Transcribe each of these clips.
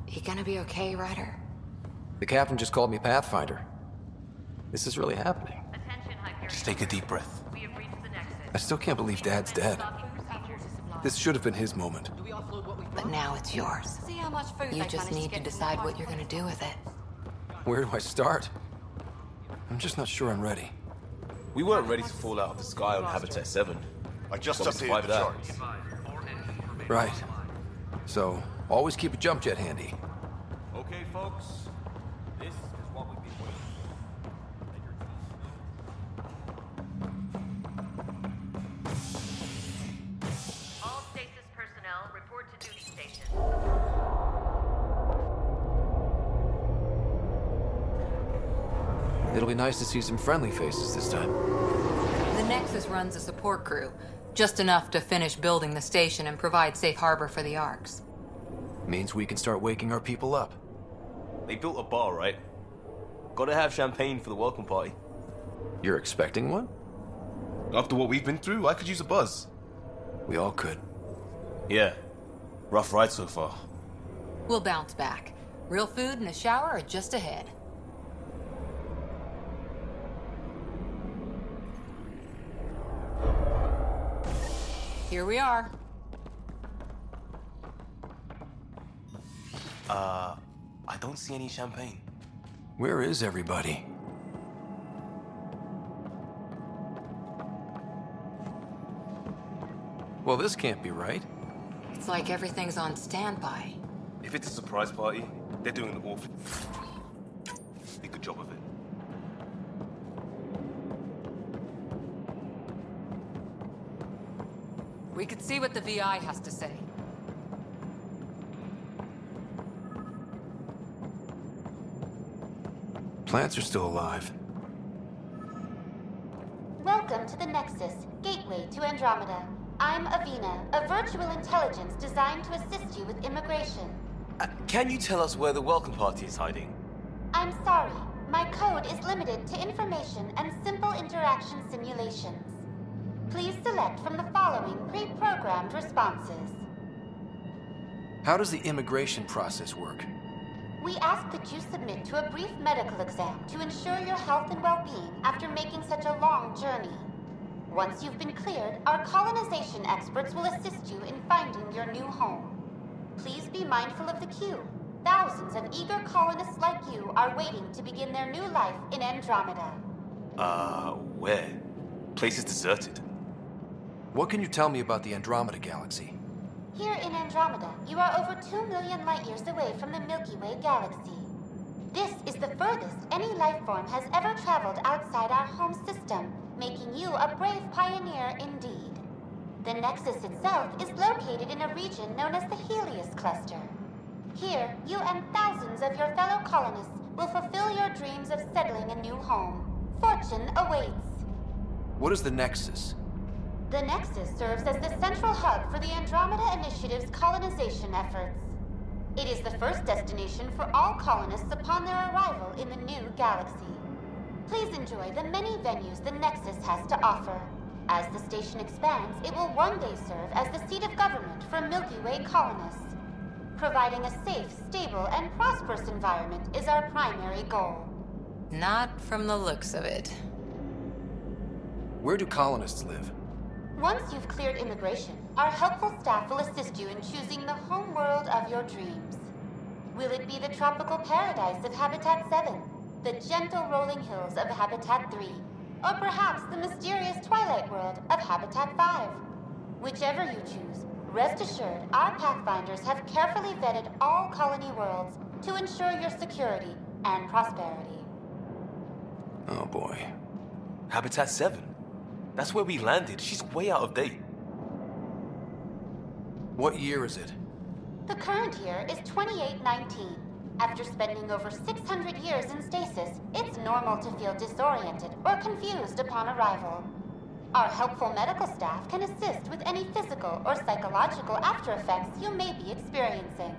You gonna be okay, Ryder? The captain just called me Pathfinder. This is really happening. Just take a deep breath. I still can't believe Dad's dead. This should have been his moment. But now it's yours. You just need to decide what you're gonna do with it. Where do I start? I'm just not sure I'm ready. We weren't ready to fall out of the sky on Habitat 7. I just But we updated survived the that. charts. Right. So, always keep a jump jet handy. Okay, folks. This is what we've been waiting for. All stasis personnel report to duty station. It'll be nice to see some friendly faces this time. The Nexus runs a support crew. Just enough to finish building the station and provide safe harbor for the Arks. Means we can start waking our people up. They built a bar, right? Gotta have champagne for the welcome party. You're expecting one? After what we've been through, I could use a buzz. We all could. Yeah. Rough ride so far. We'll bounce back. Real food and a shower are just ahead. Here we are. I don't see any champagne. Where is everybody? Well, this can't be right. It's like everything's on standby. If it's a surprise party, they're doing an awful good job of it. We could see what the VI has to say. Plants are still alive. Welcome to the Nexus, gateway to Andromeda. I'm Avina, a virtual intelligence designed to assist you with immigration. Can you tell us where the welcome party is hiding? I'm sorry, my code is limited to information and simple interaction simulations. Please select from the following pre-programmed responses. How does the immigration process work? We ask that you submit to a brief medical exam to ensure your health and well-being after making such a long journey. Once you've been cleared, our colonization experts will assist you in finding your new home. Please be mindful of the queue. Thousands of eager colonists like you are waiting to begin their new life in Andromeda. Where? Place is deserted. What can you tell me about the Andromeda galaxy? Here in Andromeda, you are over 2 million light years away from the Milky Way galaxy. This is the furthest any life form has ever traveled outside our home system, making you a brave pioneer indeed. The Nexus itself is located in a region known as the Helios Cluster. Here, you and thousands of your fellow colonists will fulfill your dreams of settling a new home. Fortune awaits. What is the Nexus? The Nexus serves as the central hub for the Andromeda Initiative's colonization efforts. It is the first destination for all colonists upon their arrival in the new galaxy. Please enjoy the many venues the Nexus has to offer. As the station expands, it will one day serve as the seat of government for Milky Way colonists. Providing a safe, stable, and prosperous environment is our primary goal. Not from the looks of it. Where do colonists live? Once you've cleared immigration, our helpful staff will assist you in choosing the home world of your dreams. Will it be the tropical paradise of Habitat 7, the gentle rolling hills of Habitat 3, or perhaps the mysterious twilight world of Habitat 5? Whichever you choose, rest assured our Pathfinders have carefully vetted all colony worlds to ensure your security and prosperity. Oh boy. Habitat 7? That's where we landed. She's way out of date. What year is it? The current year is 2819. After spending over 600 years in stasis, it's normal to feel disoriented or confused upon arrival. Our helpful medical staff can assist with any physical or psychological after effects you may be experiencing.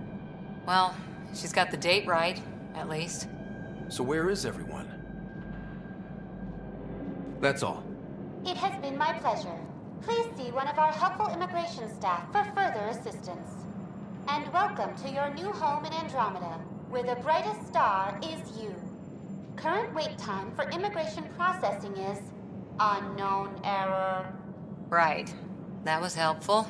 Well, she's got the date right, at least. So where is everyone? That's all. It has been my pleasure. Please see one of our helpful immigration staff for further assistance. and welcome to your new home in Andromeda, where the brightest star is you. Current wait time for immigration processing is unknown error. Right. That was helpful.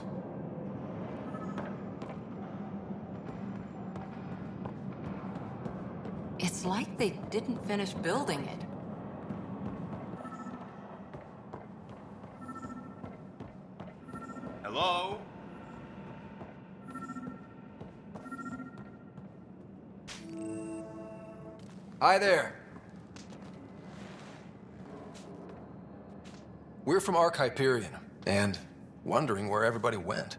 It's like they didn't finish building it. Hello? Hi there. We're from Ark Hyperion, and wondering where everybody went.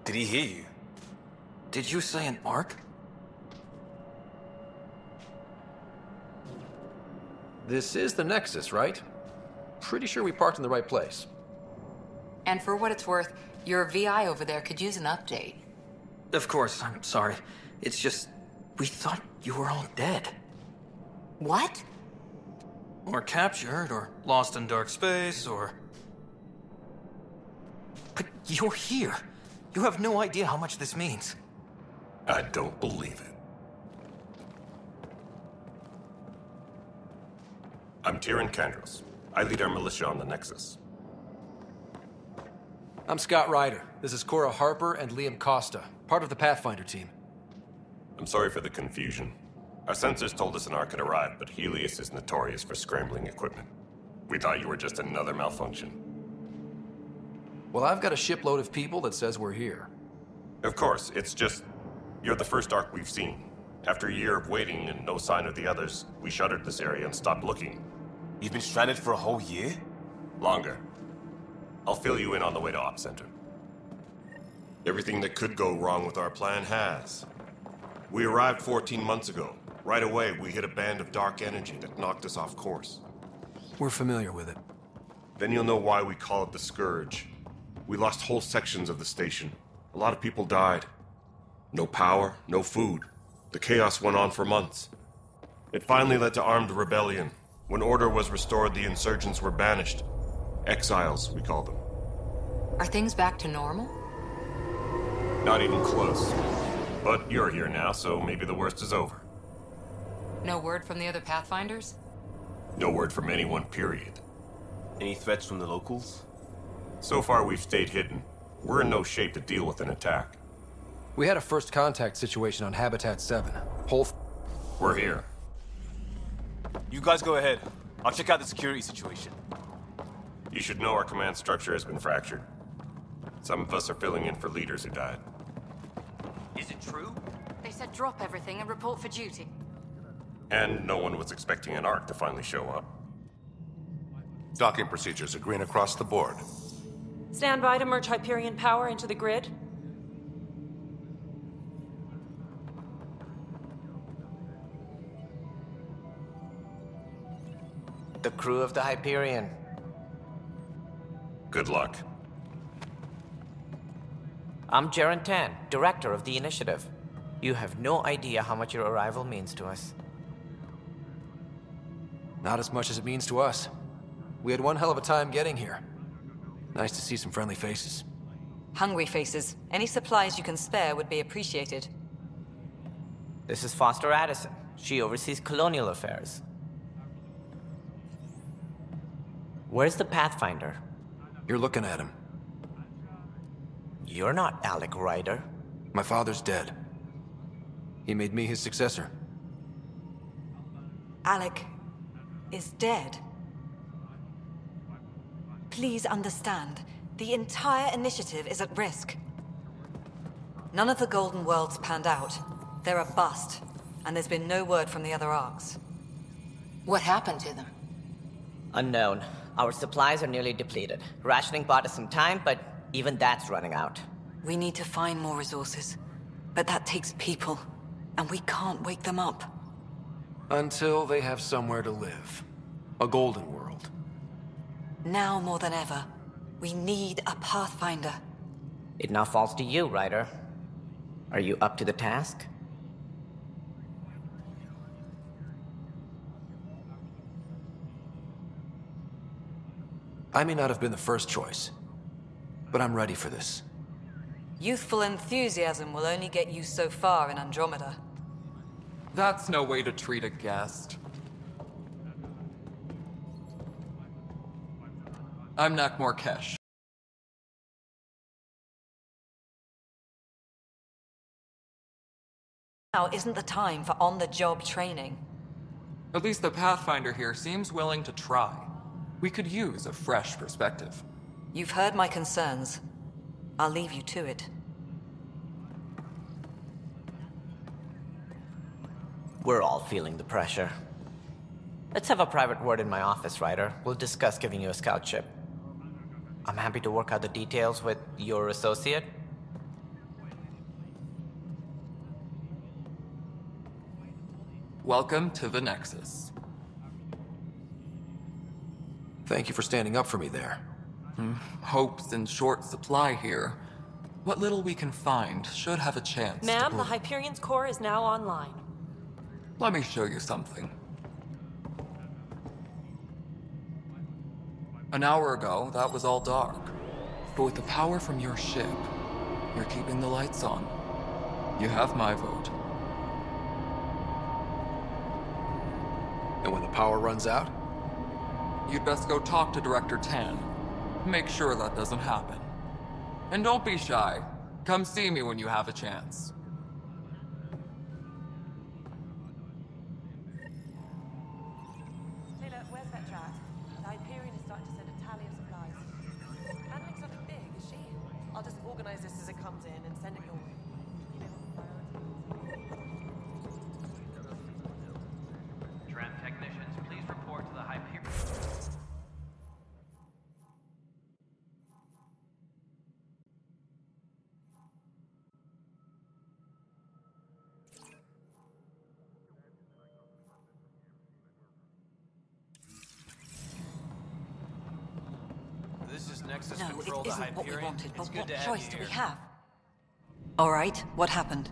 Did he hear you? Did you say an Ark? This is the Nexus, right? Pretty sure we parked in the right place. And for what it's worth, your VI over there could use an update. Of course, I'm sorry. It's just, we thought you were all dead. What? Or captured, or lost in dark space, or... But you're here. You have no idea how much this means. I don't believe it. I'm Tyrion Kandros. I lead our militia on the Nexus. I'm Scott Ryder. This is Cora Harper and Liam Costa, part of the Pathfinder team. I'm sorry for the confusion. Our sensors told us an Ark had arrived, but Helios is notorious for scrambling equipment. We thought you were just another malfunction. Well, I've got a shipload of people that says we're here. Of course, it's just... You're the first Ark we've seen. After a year of waiting and no sign of the others, we shuttered this area and stopped looking. You've been stranded for a whole year? Longer. I'll fill you in on the way to Op Center. Everything that could go wrong with our plan has. We arrived 14 months ago. Right away, we hit a band of dark energy that knocked us off course. We're familiar with it. Then you'll know why we call it the Scourge. We lost whole sections of the station. A lot of people died. No power, no food. The chaos went on for months. It finally led to armed rebellion. When order was restored, the insurgents were banished. Exiles, we call them. Are things back to normal? Not even close. But you're here now, so maybe the worst is over. No word from the other Pathfinders? No word from anyone, period. Any threats from the locals? So far, we've stayed hidden. We're in no shape to deal with an attack. We had a first contact situation on Habitat 7. We're here. You guys go ahead. I'll check out the security situation. You should know our command structure has been fractured. Some of us are filling in for leaders who died. Is it true? They said drop everything and report for duty. And no one was expecting an Ark to finally show up. Docking procedures are green across the board. Stand by to merge Hyperion power into the grid. The crew of the Hyperion. Good luck. I'm Jaren Tan, director of the initiative. You have no idea how much your arrival means to us. Not as much as it means to us. We had one hell of a time getting here. Nice to see some friendly faces. Hungry faces. Any supplies you can spare would be appreciated. This is Foster Addison. She oversees colonial affairs. Where's the Pathfinder? You're looking at him. You're not Alec Ryder. My father's dead. He made me his successor. Alec is dead. Please understand, the entire initiative is at risk. None of the Golden Worlds panned out. They're a bust, and there's been no word from the other Arks. What happened to them? Unknown. Our supplies are nearly depleted. Rationing bought us some time, but even that's running out. We need to find more resources, but that takes people, and we can't wake them up. Until they have somewhere to live. A golden world. Now more than ever, we need a Pathfinder. It now falls to you, Ryder. Are you up to the task? I may not have been the first choice, but I'm ready for this. Youthful enthusiasm will only get you so far in Andromeda. That's no way to treat a guest. I'm Nakmor-Kesh. Now isn't the time for on-the-job training. At least the Pathfinder here seems willing to try. We could use a fresh perspective. You've heard my concerns. I'll leave you to it. We're all feeling the pressure. Let's have a private word in my office, Ryder. We'll discuss giving you a scout ship. I'm happy to work out the details with your associate. Welcome to the Nexus. Thank you for standing up for me there. Hope's in short supply here. What little we can find should have a chance Ma'am, to the Hyperion's core is now online. Let me show you something. An hour ago, that was all dark. But with the power from your ship, you're keeping the lights on. You have my vote. And when the power runs out? You'd best go talk to Director Tan. Make sure that doesn't happen. And don't be shy. Come see me when you have a chance. Taylor, where's that track? The Hyperion is starting to send a tally of supplies. Handling's nothing big, is she? I'll just organize this as it comes in and send it your way. You know what the priority is. Tram technicians, please report to the Hyperion. This is Nexus No, Control, it the isn't Hyperion. what we wanted, It's but good what to have choice you do we here. have? All right, what happened?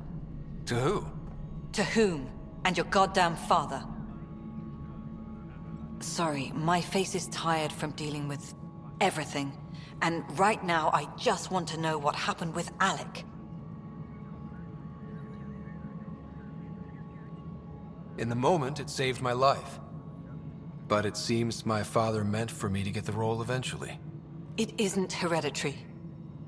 To who? To whom? And your goddamn father. Sorry, my face is tired from dealing with everything. And right now, I just want to know what happened with Alec. In the moment, it saved my life. But it seems my father meant for me to get the role eventually. It isn't hereditary.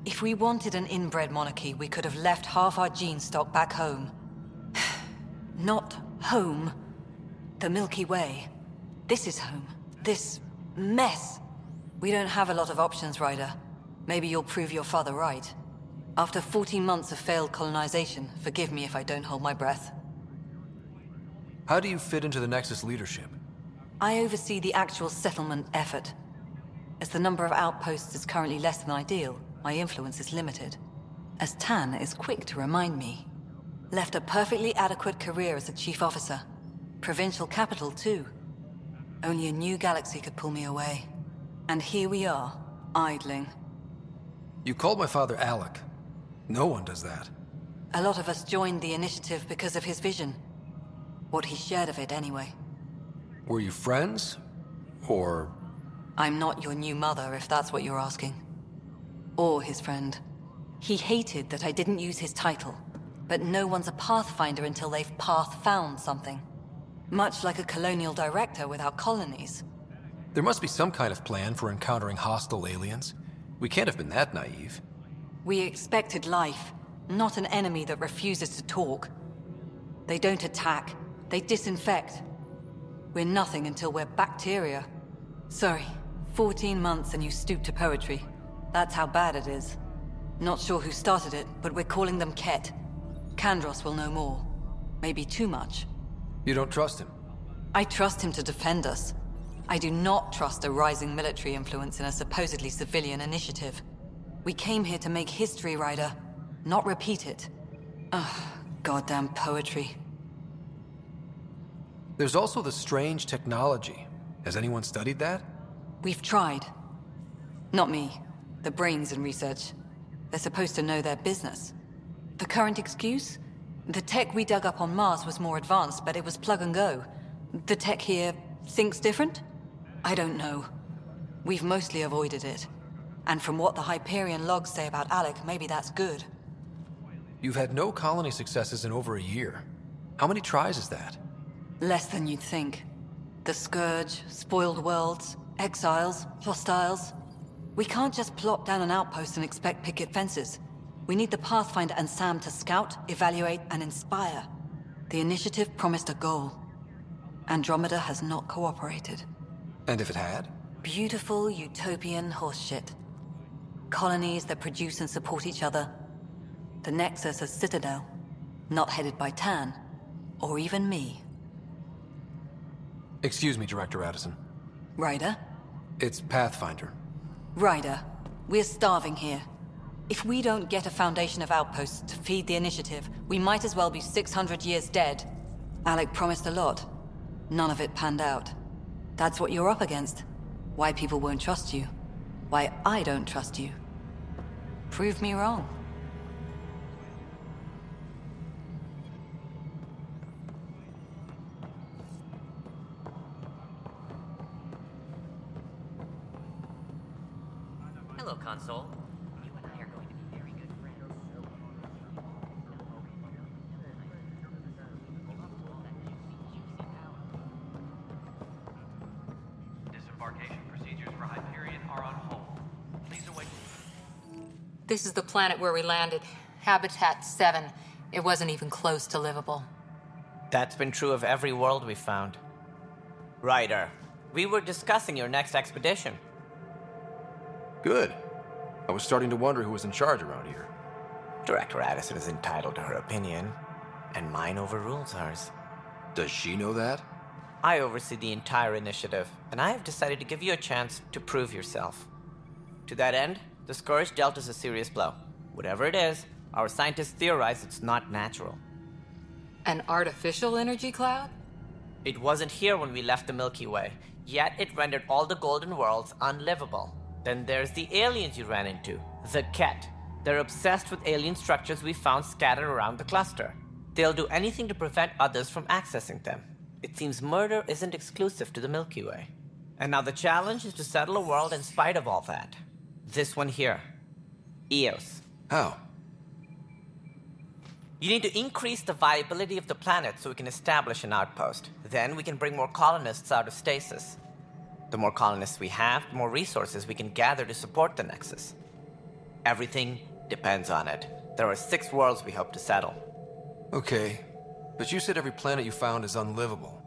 If we wanted an inbred monarchy, we could have left half our gene stock back home. Not home. The Milky Way. This is home. This mess. We don't have a lot of options, Ryder. Maybe you'll prove your father right. After 14 months of failed colonization, forgive me if I don't hold my breath. How do you fit into the Nexus leadership? I oversee the actual settlement effort. As the number of outposts is currently less than ideal, my influence is limited. As Tan is quick to remind me. Left a perfectly adequate career as a chief officer. Provincial capital, too. Only a new galaxy could pull me away. And here we are, idling. You called my father Alec. No one does that. A lot of us joined the initiative because of his vision. What he shared of it, anyway. Were you friends? Or... I'm not your new mother, if that's what you're asking. Or his friend. He hated that I didn't use his title. But no one's a Pathfinder until they've path-found something. Much like a colonial director without colonies. There must be some kind of plan for encountering hostile aliens. We can't have been that naive. We expected life, not an enemy that refuses to talk. They don't attack, they disinfect. We're nothing until we're bacteria. Sorry, 14 months and you stoop to poetry. That's how bad it is. Not sure who started it, but we're calling them Ket. Kandros will know more. Maybe too much. You don't trust him? I trust him to defend us. I do not trust a rising military influence in a supposedly civilian initiative. We came here to make history, Ryder, not repeat it. Ugh, goddamn poetry. There's also the strange technology. Has anyone studied that? We've tried. Not me. The brains in research. They're supposed to know their business. The current excuse? The tech we dug up on Mars was more advanced, but it was plug and go. The tech here thinks different? I don't know. We've mostly avoided it. And from what the Hyperion logs say about Alec, maybe that's good. You've had no colony successes in over a year. How many tries is that? Less than you'd think. The Scourge, spoiled worlds, exiles, hostiles. We can't just plop down an outpost and expect picket fences. We need the Pathfinder and Sam to scout, evaluate, and inspire. The initiative promised a goal. Andromeda has not cooperated. And if it had? Beautiful utopian horseshit. Colonies that produce and support each other. The Nexus as Citadel, not headed by Tan, or even me. Excuse me, Director Addison. Ryder? It's Pathfinder. Ryder, we're starving here. If we don't get a foundation of outposts to feed the initiative, we might as well be 600 years dead. Alec promised a lot. None of it panned out. That's what you're up against. Why people won't trust you. Why I don't trust you. Prove me wrong. Hello, Console. You and I are going to be very good friends. Disembarkation procedures for Hyperion are on hold. Please await. This is the planet where we landed. Habitat 7. It wasn't even close to livable. That's been true of every world we've found. Ryder, we were discussing your next expedition. Good. I was starting to wonder who was in charge around here. Director Addison is entitled to her opinion, and mine overrules hers. Does she know that? I oversee the entire initiative, and I have decided to give you a chance to prove yourself. To that end, the Scourge dealt us a serious blow. Whatever it is, our scientists theorize it's not natural. An artificial energy cloud? It wasn't here when we left the Milky Way, yet it rendered all the Golden Worlds unlivable. Then there's the aliens you ran into, the Ket. They're obsessed with alien structures we found scattered around the cluster. They'll do anything to prevent others from accessing them. It seems murder isn't exclusive to the Milky Way. And now the challenge is to settle a world in spite of all that. This one here. Eos. How? You need to increase the viability of the planet so we can establish an outpost. Then we can bring more colonists out of stasis. The more colonists we have, the more resources we can gather to support the Nexus. Everything depends on it. There are 6 worlds we hope to settle. Okay, but you said every planet you found is unlivable.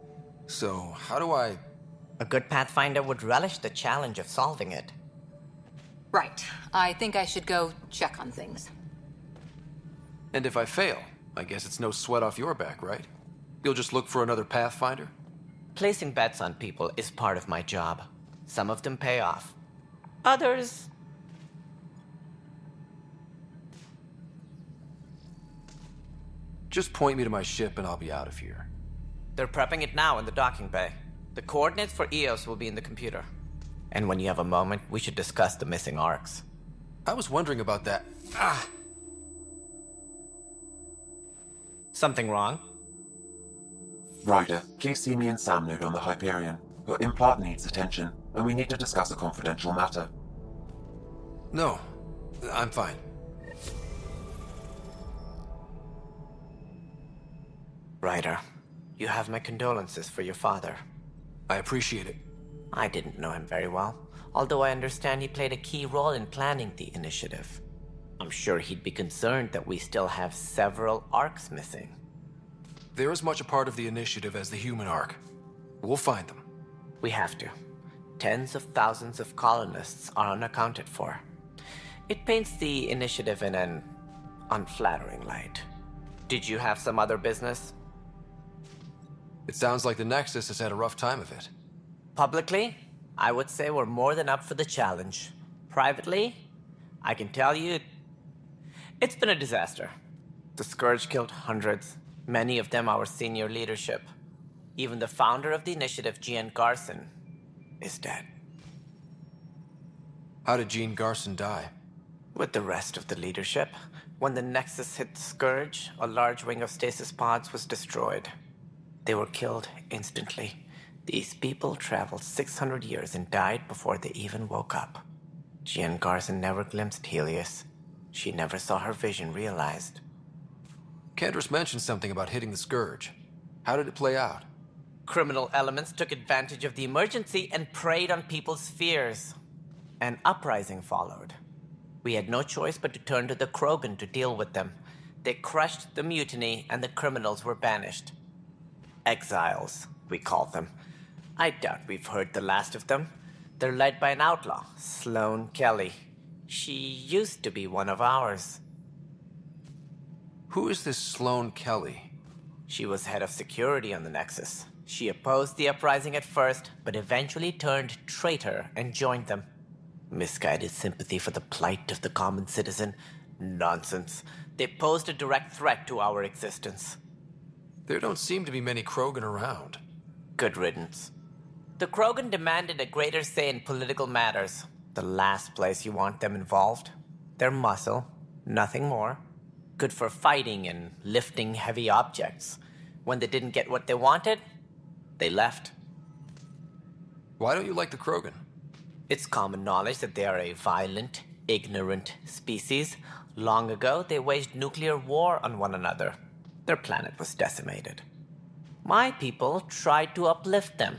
So, how do I... A good Pathfinder would relish the challenge of solving it. Right. I think I should go check on things. And if I fail, I guess it's no sweat off your back, right? You'll just look for another Pathfinder? Placing bets on people is part of my job. Some of them pay off. Others... Just point me to my ship and I'll be out of here. They're prepping it now in the docking bay. The coordinates for Eos will be in the computer. And when you have a moment, we should discuss the missing arcs. I was wondering about that. Ah! Something wrong? Ryder, please see me and Sam Node on the Hyperion. Your implant needs attention, and we need to discuss a confidential matter. No, I'm fine. Ryder, you have my condolences for your father. I appreciate it. I didn't know him very well, although I understand he played a key role in planning the initiative. I'm sure he'd be concerned that we still have several arcs missing. They're as much a part of the initiative as the human arc. We'll find them. We have to. Tens of thousands of colonists are unaccounted for. It paints the initiative in an unflattering light. Did you have some other business? It sounds like the Nexus has had a rough time of it. Publicly, I would say we're more than up for the challenge. Privately, I can tell you, it's been a disaster. The Scourge killed hundreds, many of them our senior leadership. Even the founder of the initiative, Jean Garson, is dead. How did Jean Garson die? With the rest of the leadership. When the Nexus hit the Scourge, a large wing of stasis pods was destroyed. They were killed instantly. These people traveled 600 years and died before they even woke up. Jean Garson never glimpsed Helios. She never saw her vision realized. Candra's mentioned something about hitting the Scourge. How did it play out? Criminal elements took advantage of the emergency and preyed on people's fears. An uprising followed. We had no choice but to turn to the Krogan to deal with them. They crushed the mutiny and the criminals were banished. Exiles, we call them. I doubt we've heard the last of them. They're led by an outlaw, Sloane Kelly. She used to be one of ours. Who is this Sloane Kelly? She was head of security on the Nexus. She opposed the uprising at first, but eventually turned traitor and joined them. Misguided sympathy for the plight of the common citizen? Nonsense. They posed a direct threat to our existence. There don't seem to be many Krogan around. Good riddance. The Krogan demanded a greater say in political matters. The last place you want them involved. Their muscle, nothing more. Good for fighting and lifting heavy objects. When they didn't get what they wanted, they left. Why don't you like the Krogan? It's common knowledge that they are a violent, ignorant species. Long ago, they waged nuclear war on one another. Their planet was decimated. My people tried to uplift them,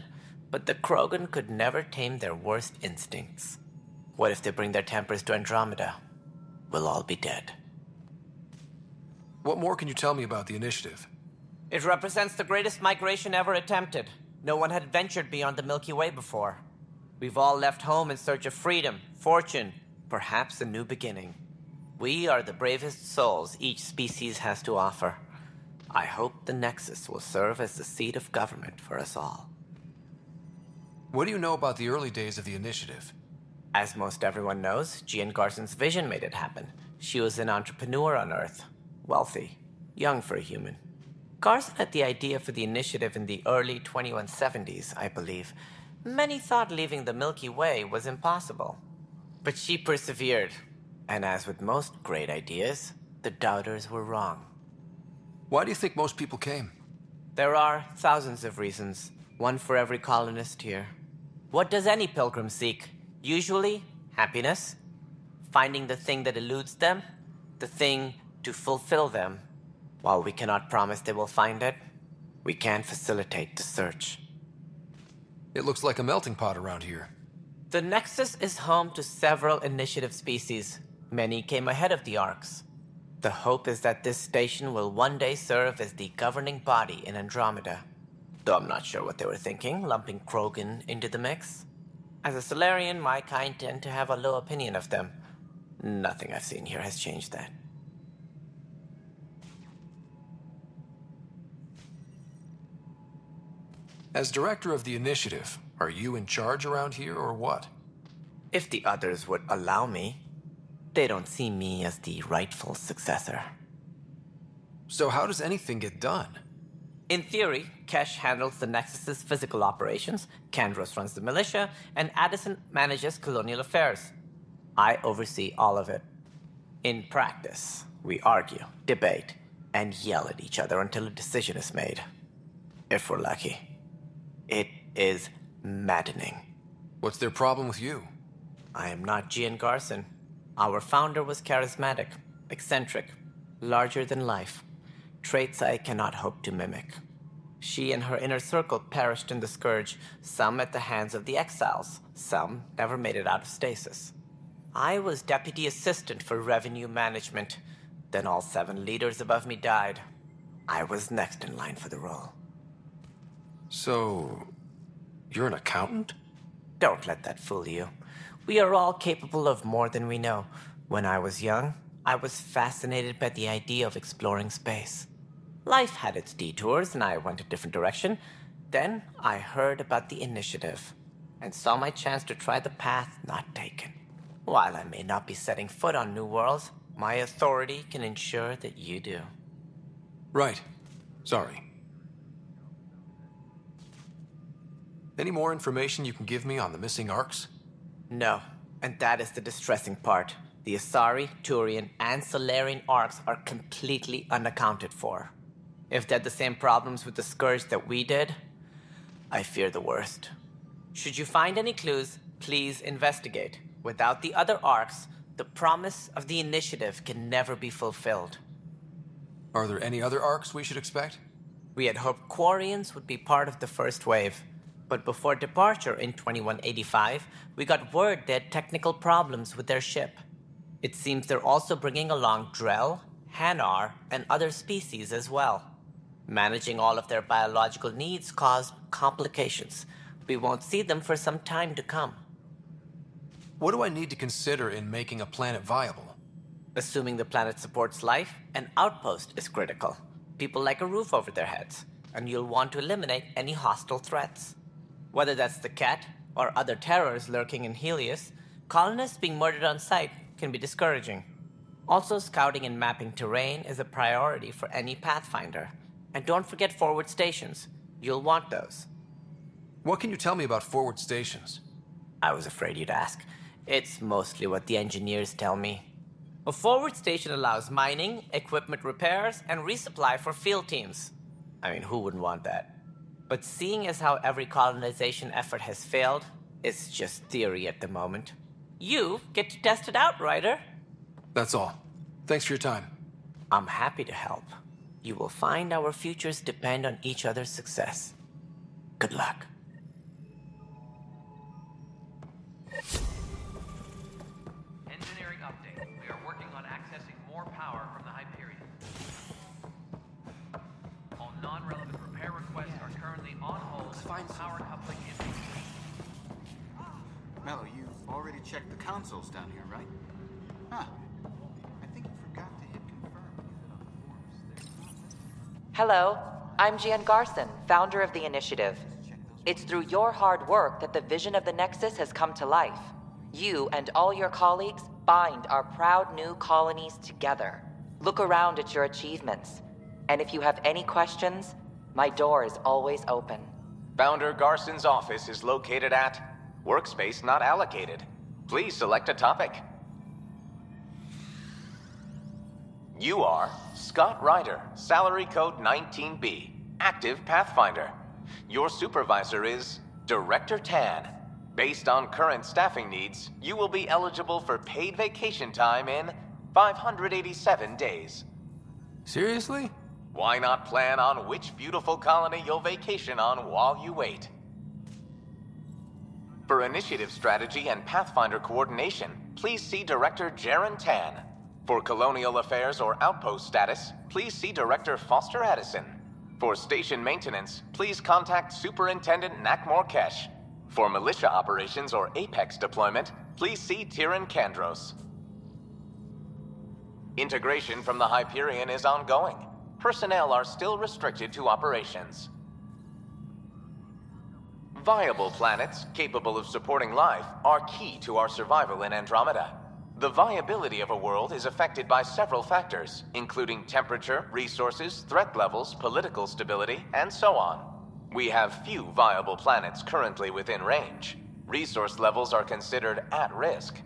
but the Krogan could never tame their worst instincts. What if they bring their tempers to Andromeda? We'll all be dead. What more can you tell me about the Initiative? It represents the greatest migration ever attempted. No one had ventured beyond the Milky Way before. We've all left home in search of freedom, fortune, perhaps a new beginning. We are the bravest souls each species has to offer. I hope the Nexus will serve as the seat of government for us all. What do you know about the early days of the Initiative? As most everyone knows, Jean Garson's vision made it happen. She was an entrepreneur on Earth. Wealthy. Young for a human. Garson had the idea for the Initiative in the early 2170s, I believe. Many thought leaving the Milky Way was impossible. But she persevered. And as with most great ideas, the doubters were wrong. Why do you think most people came? There are thousands of reasons, one for every colonist here. What does any pilgrim seek? Usually, happiness. Finding the thing that eludes them. The thing to fulfill them. While we cannot promise they will find it, we can facilitate the search. It looks like a melting pot around here. The Nexus is home to several Initiative species. Many came ahead of the Arks. The hope is that this station will one day serve as the governing body in Andromeda. Though I'm not sure what they were thinking, lumping Krogan into the mix. As a Solarian, my kind tend to have a low opinion of them. Nothing I've seen here has changed that. As director of the Initiative, are you in charge around here or what? If the others would allow me. They don't see me as the rightful successor. So how does anything get done? In theory, Kesh handles the Nexus's physical operations, Kandros runs the militia, and Addison manages colonial affairs. I oversee all of it. In practice, we argue, debate, and yell at each other until a decision is made. If we're lucky. It is maddening. What's their problem with you? I am not Jean Garson. Our founder was charismatic, eccentric, larger than life. Traits I cannot hope to mimic. She and her inner circle perished in the Scourge, some at the hands of the Exiles, some never made it out of stasis. I was deputy assistant for revenue management. Then all 7 leaders above me died. I was next in line for the role. So, you're an accountant? Don't let that fool you. We are all capable of more than we know. When I was young, I was fascinated by the idea of exploring space. Life had its detours, and I went a different direction. Then I heard about the Initiative, and saw my chance to try the path not taken. While I may not be setting foot on new worlds, my authority can ensure that you do. Right. Sorry. Any more information you can give me on the missing Arks? No, and that is the distressing part. The Asari, Turian, and Solarian Arks are completely unaccounted for. If they had the same problems with the Scourge that we did, I fear the worst. Should you find any clues, please investigate. Without the other Arks, the promise of the Initiative can never be fulfilled. Are there any other arcs we should expect? We had hoped Quarians would be part of the first wave, but before departure in 2185, we got word they had technical problems with their ship. It seems they're also bringing along Drell, Hanar, and other species as well. Managing all of their biological needs caused complications. We won't see them for some time to come. What do I need to consider in making a planet viable? Assuming the planet supports life, an outpost is critical. People like a roof over their heads, and you'll want to eliminate any hostile threats. Whether that's the Cat or other terrors lurking in Helios, colonists being murdered on sight can be discouraging. Also, scouting and mapping terrain is a priority for any Pathfinder. And don't forget forward stations. You'll want those. What can you tell me about forward stations? I was afraid you'd ask. It's mostly what the engineers tell me. A forward station allows mining, equipment repairs, and resupply for field teams. I mean, who wouldn't want that? But seeing as how every colonization effort has failed, it's just theory at the moment. You get to test it out, Ryder. That's all. Thanks for your time. I'm happy to help. You will find our futures depend on each other's success. Good luck. Engineering update. We are working on accessing more power from the Hyperion. All non-relevant repair requests are currently on hold until power coupling is complete. Mello, you've already checked the consoles down here, right? Huh. I think you forgot to hit confirm. Hello, I'm Jan Garson, founder of the initiative. It's through your hard work that the vision of the Nexus has come to life. You and all your colleagues bind our proud new colonies together. Look around at your achievements. And if you have any questions, my door is always open. Founder Garson's office is located at Workspace Not Allocated. Please select a topic. You are Scott Ryder, salary code 19B, active Pathfinder. Your supervisor is Director Tan. Based on current staffing needs, you will be eligible for paid vacation time in 587 days. Seriously? Why not plan on which beautiful colony you'll vacation on while you wait? For initiative strategy and Pathfinder coordination, please see Director Jaren Tan. For colonial affairs or outpost status, please see Director Foster Addison. For station maintenance, please contact Superintendent Nakmor Kesh. For militia operations or Apex deployment, please see Tyrion Kandros. Integration from the Hyperion is ongoing. Personnel are still restricted to operations. Viable planets capable of supporting life are key to our survival in Andromeda. The viability of a world is affected by several factors, including temperature, resources, threat levels, political stability, and so on. We have few viable planets currently within range. Resource levels are considered at risk.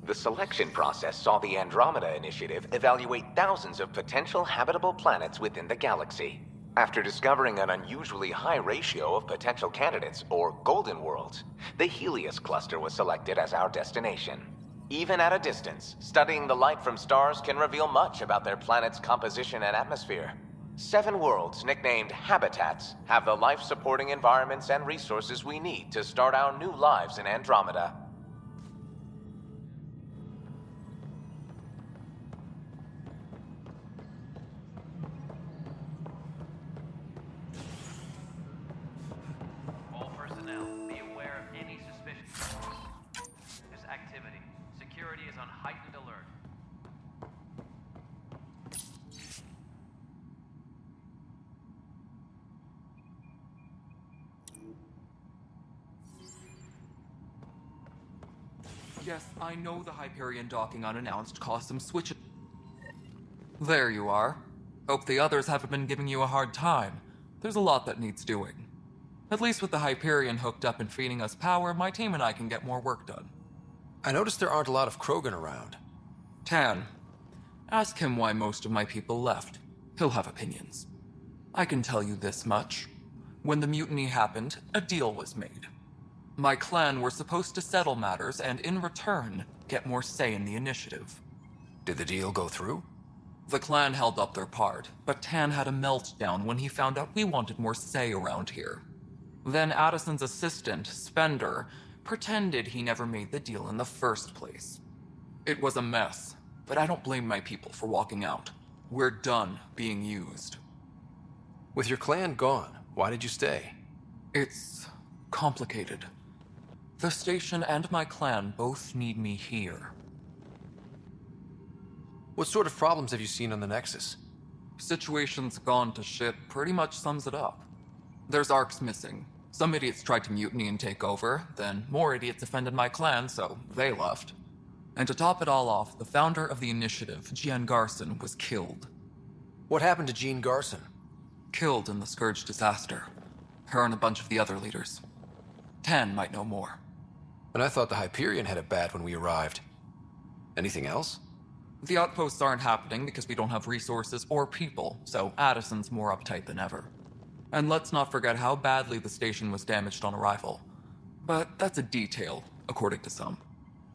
The selection process saw the Andromeda Initiative evaluate thousands of potential habitable planets within the galaxy. After discovering an unusually high ratio of potential candidates, or golden worlds, the Helios cluster was selected as our destination. Even at a distance, studying the light from stars can reveal much about their planet's composition and atmosphere. 7 worlds, nicknamed habitats, have the life-supporting environments and resources we need to start our new lives in Andromeda. Yes, I know the Hyperion docking unannounced caused some switches. There you are. Hope the others haven't been giving you a hard time. There's a lot that needs doing. At least with the Hyperion hooked up and feeding us power, my team and I can get more work done. I noticed there aren't a lot of Krogan around. Tan, ask him why most of my people left. He'll have opinions. I can tell you this much. When the mutiny happened, a deal was made. My clan were supposed to settle matters and, in return, get more say in the initiative. Did the deal go through? The clan held up their part, but Tan had a meltdown when he found out we wanted more say around here. Then Addison's assistant, Spender, pretended he never made the deal in the first place. It was a mess, but I don't blame my people for walking out. We're done being used. With your clan gone, why did you stay? It's complicated. The station and my clan both need me here. What sort of problems have you seen on the Nexus? Situation's gone to shit pretty much sums it up. There's arcs missing. Some idiots tried to mutiny and take over, then more idiots offended my clan, so they left. And to top it all off, the founder of the initiative, Jean Garson, was killed. What happened to Jean Garson? Killed in the Scourge disaster. Her and a bunch of the other leaders. Tan might know more. And I thought the Hyperion had it bad when we arrived. Anything else? The outposts aren't happening because we don't have resources or people, so Addison's more uptight than ever. And let's not forget how badly the station was damaged on arrival. But that's a detail, according to some.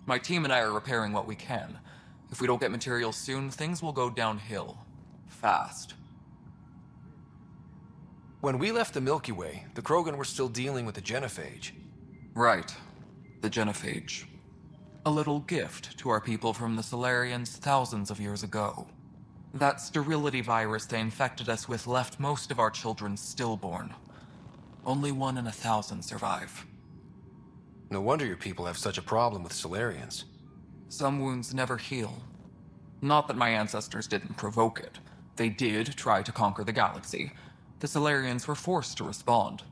My team and I are repairing what we can. If we don't get materials soon, things will go downhill. Fast. When we left the Milky Way, the Krogan were still dealing with the genophage. Right. The genophage. A little gift to our people from the Solarians thousands of years ago. That sterility virus they infected us with left most of our children stillborn. Only 1 in 1,000 survive. No wonder your people have such a problem with Solarians. Some wounds never heal. Not that my ancestors didn't provoke it. They did try to conquer the galaxy. The Solarians were forced to respond.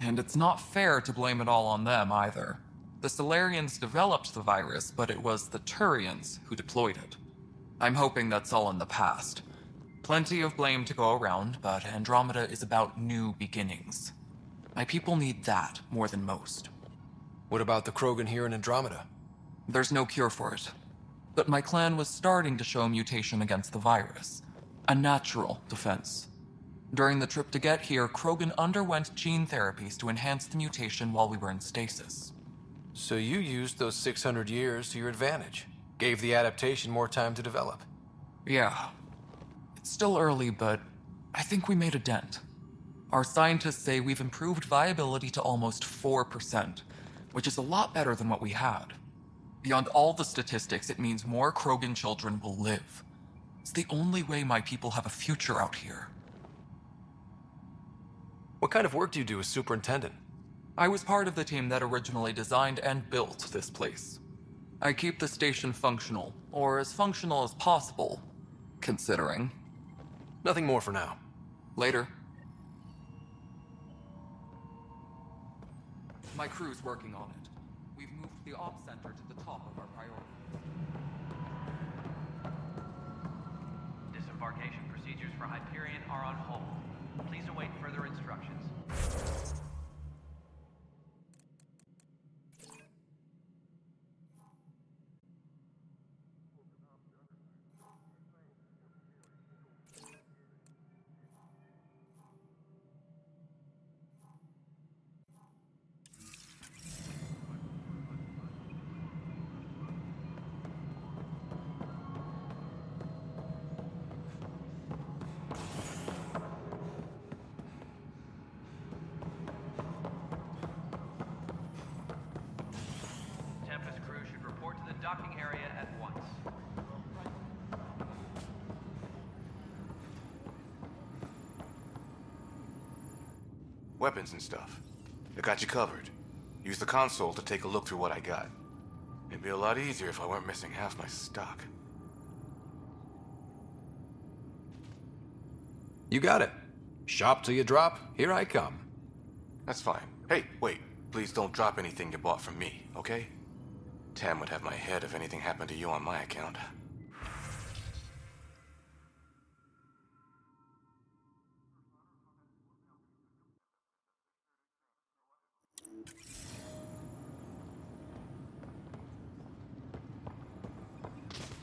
And it's not fair to blame it all on them either. The Solarians developed the virus, but it was the Turians who deployed it. I'm hoping that's all in the past. Plenty of blame to go around, but Andromeda is about new beginnings. My people need that more than most. What about the Krogan here in Andromeda? There's no cure for it. But my clan was starting to show mutation against the virus. A natural defense. During the trip to get here, Krogan underwent gene therapies to enhance the mutation while we were in stasis. So you used those 600 years to your advantage. Gave the adaptation more time to develop. Yeah. It's still early, but I think we made a dent. Our scientists say we've improved viability to almost 4%, which is a lot better than what we had. Beyond all the statistics, it means more Krogan children will live. It's the only way my people have a future out here. What kind of work do you do as superintendent? I was part of the team that originally designed and built this place. I keep the station functional, or as functional as possible, considering. Nothing more for now. Later. My crew's working on it. We've moved the ops center to the top of our priority. Disembarkation procedures for Hyperion are on hold. Please await further instructions. Docking area at once. Weapons and stuff. I got you covered. Use the console to take a look through what I got. It'd be a lot easier if I weren't missing half my stock. You got it. Shop till you drop, here I come. That's fine. Hey, wait. Please don't drop anything you bought from me, okay? Tam would have my head if anything happened to you on my account.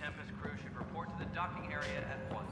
Tempest crew should report to the docking area at once.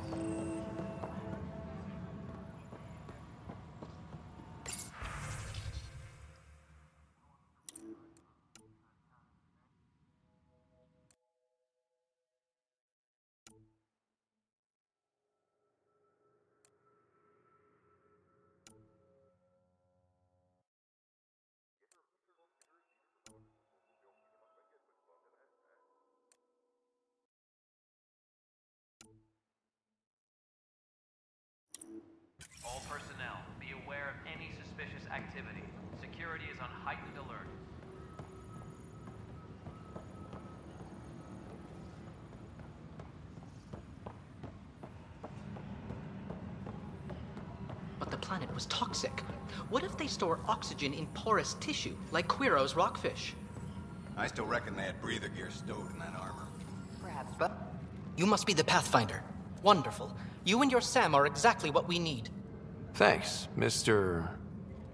All personnel, be aware of any suspicious activity. Security is on heightened alert. But the planet was toxic. What if they store oxygen in porous tissue, like Quiro's rockfish? I still reckon they had breather gear stowed in that armor. Perhaps, but... You must be the Pathfinder. Wonderful. You and your Sam are exactly what we need. Thanks, Mr.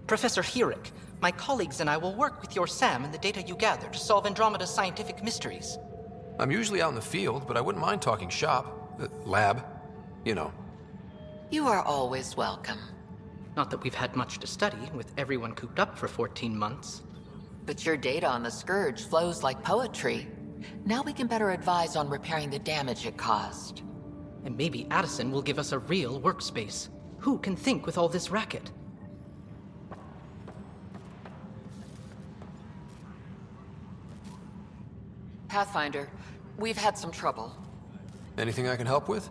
Professor Herrick, my colleagues and I will work with your Sam and the data you gather to solve Andromeda's scientific mysteries. I'm usually out in the field, but I wouldn't mind talking shop. Lab. You know. You are always welcome. Not that we've had much to study, with everyone cooped up for 14 months. But your data on the Scourge flows like poetry. Now we can better advise on repairing the damage it caused. And maybe Addison will give us a real workspace. Who can think with all this racket? Pathfinder, we've had some trouble. Anything I can help with?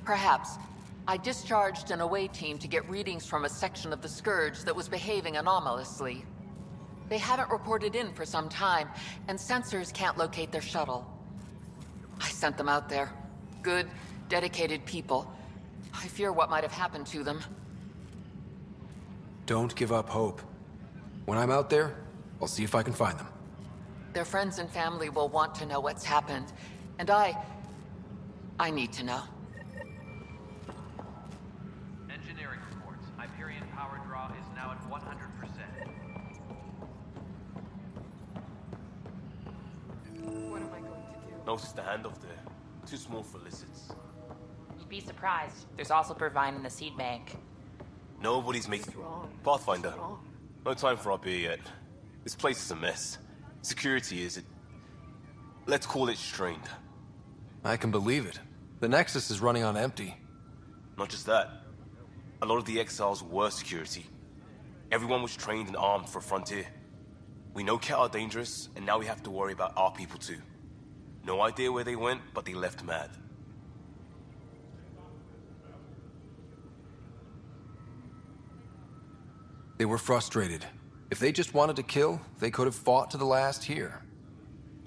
Perhaps. I discharged an away team to get readings from a section of the Scourge that was behaving anomalously. They haven't reported in for some time, and sensors can't locate their shuttle. I sent them out there. Good, dedicated people. I fear what might have happened to them. Don't give up hope. When I'm out there, I'll see if I can find them. Their friends and family will want to know what's happened, and I need to know. Engineering reports. Hyperion power draw is now at 100%. What am I going to do? No, just a handoff there. Too small for lizards. You'd be surprised. There's also Purvine in the seed bank. Nobody's making... Pathfinder. No time for our beer yet. This place is a mess. Security is... Let's call it strained. I can believe it. The Nexus is running on empty. Not just that. A lot of the exiles were security. Everyone was trained and armed for Frontier. We know Ket are dangerous, and now we have to worry about our people too. No idea where they went, but they left mad. They were frustrated. If they just wanted to kill, they could have fought to the last here.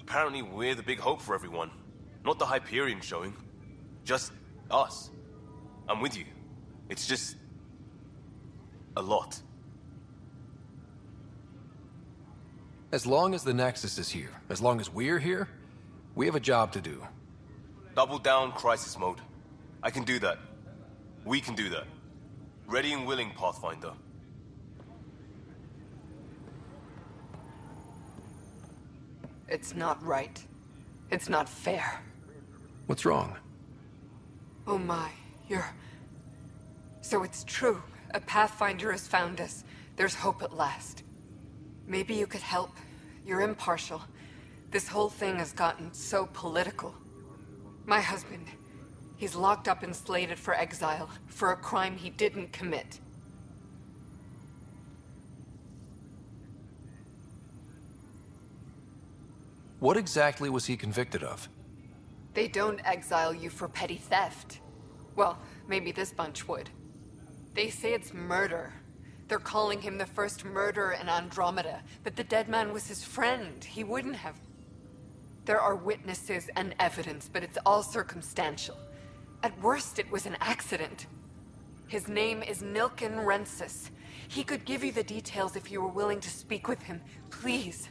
Apparently we're the big hope for everyone. Not the Hyperion showing. Just us. I'm with you. It's just... a lot. As long as the Nexus is here, as long as we're here, we have a job to do. Double down crisis mode. I can do that. We can do that. Ready and willing, Pathfinder. It's not right. It's not fair. What's wrong? Oh my, So it's true. A Pathfinder has found us. There's hope at last. Maybe you could help. You're impartial. This whole thing has gotten so political. My husband, he's locked up and slated for exile for a crime he didn't commit. What exactly was he convicted of? They don't exile you for petty theft. Well, maybe this bunch would. They say it's murder. They're calling him the first murderer in Andromeda, but the dead man was his friend. He wouldn't have... There are witnesses and evidence, but it's all circumstantial. At worst, it was an accident. His name is Nilken Rensis. He could give you the details if you were willing to speak with him. Please.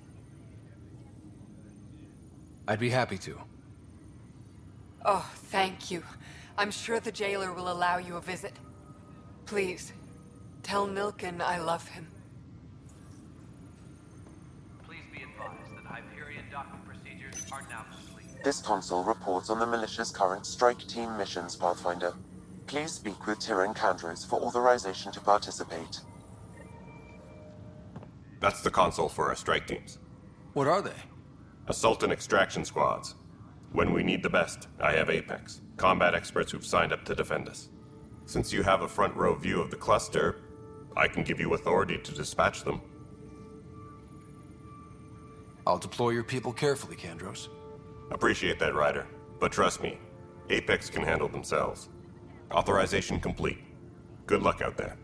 I'd be happy to. Oh, thank you. I'm sure the jailer will allow you a visit. Please, tell Nilken I love him. Please be advised that Hyperion docking procedures are now complete. This console reports on the militia's current strike team missions, Pathfinder. Please speak with Tyrion Candros for authorization to participate. That's the console for our strike teams. What are they? Assault and extraction squads. When we need the best, I have Apex, combat experts who've signed up to defend us. Since you have a front row view of the cluster, I can give you authority to dispatch them. I'll deploy your people carefully, Candros. Appreciate that, Ryder. But trust me, Apex can handle themselves. Authorization complete. Good luck out there.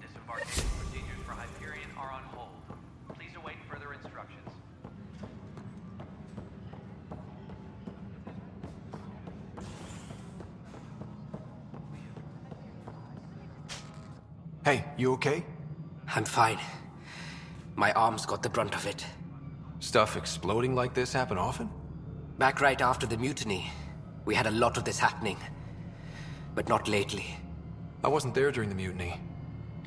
Disembarkation procedures for Hyperion are on hold. Please await further instructions. Hey, you okay? I'm fine. My arms got the brunt of it. Stuff exploding like this happen often? Back right after the mutiny, we had a lot of this happening. But not lately. I wasn't there during the mutiny.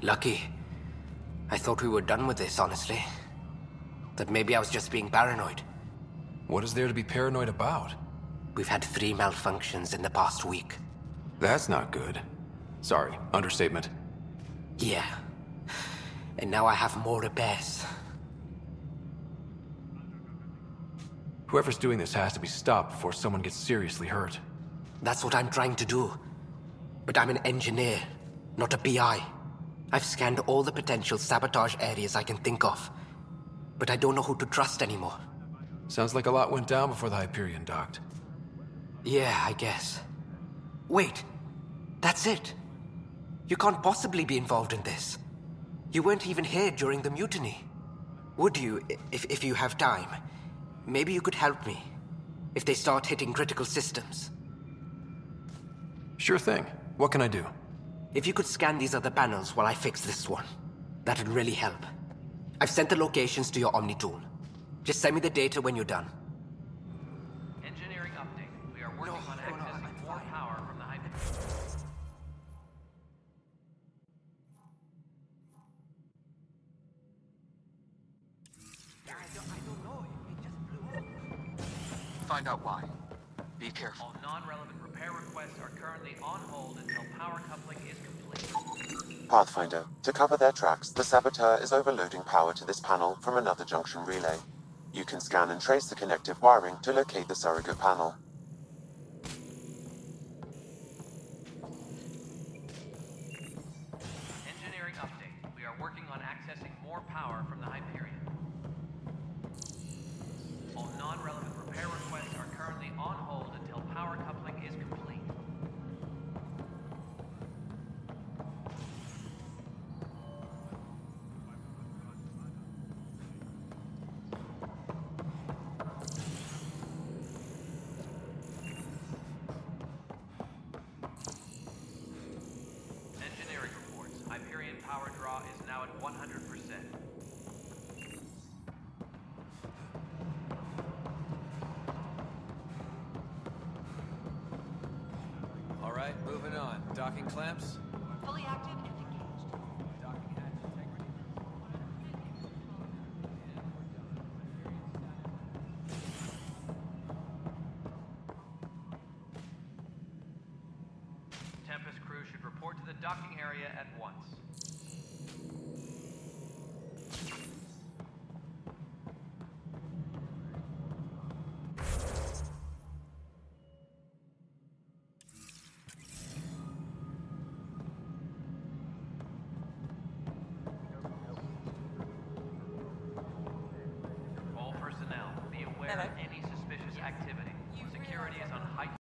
Lucky. I thought we were done with this, honestly. That maybe I was just being paranoid. What is there to be paranoid about? We've had 3 malfunctions in the past week. That's not good. Sorry, understatement. Yeah. And now I have more repairs. Whoever's doing this has to be stopped before someone gets seriously hurt. That's what I'm trying to do. But I'm an engineer, not a PI. I've scanned all the potential sabotage areas I can think of. But I don't know who to trust anymore. Sounds like a lot went down before the Hyperion docked. Yeah, I guess. Wait. That's it. You can't possibly be involved in this. You weren't even here during the mutiny. Would you, if you have time? Maybe you could help me. If they start hitting critical systems. Sure thing. What can I do? If you could scan these other panels while I fix this one, that'd really help. I've sent the locations to your Omni tool. Just send me the data when you're done. Engineering update. We are working on accessing more power from the Hyperion. Find out why. Be careful. All non-relevant repair requests are currently on hold until power coupling is complete. Pathfinder, to cover their tracks, the Saboteur is overloading power to this panel from another junction relay. You can scan and trace the connective wiring to locate the surrogate panel. Engineering update. We are working on accessing more power from the Hyperion. All non-relevant repair requests are currently on hold until power coupling is complete. Engineering reports. Hyperion power draw is now at 100%. All right, moving on. Docking clamps? Fully active and engaged. Docking hatch integrity. Tempest crew should report to the docking area at once.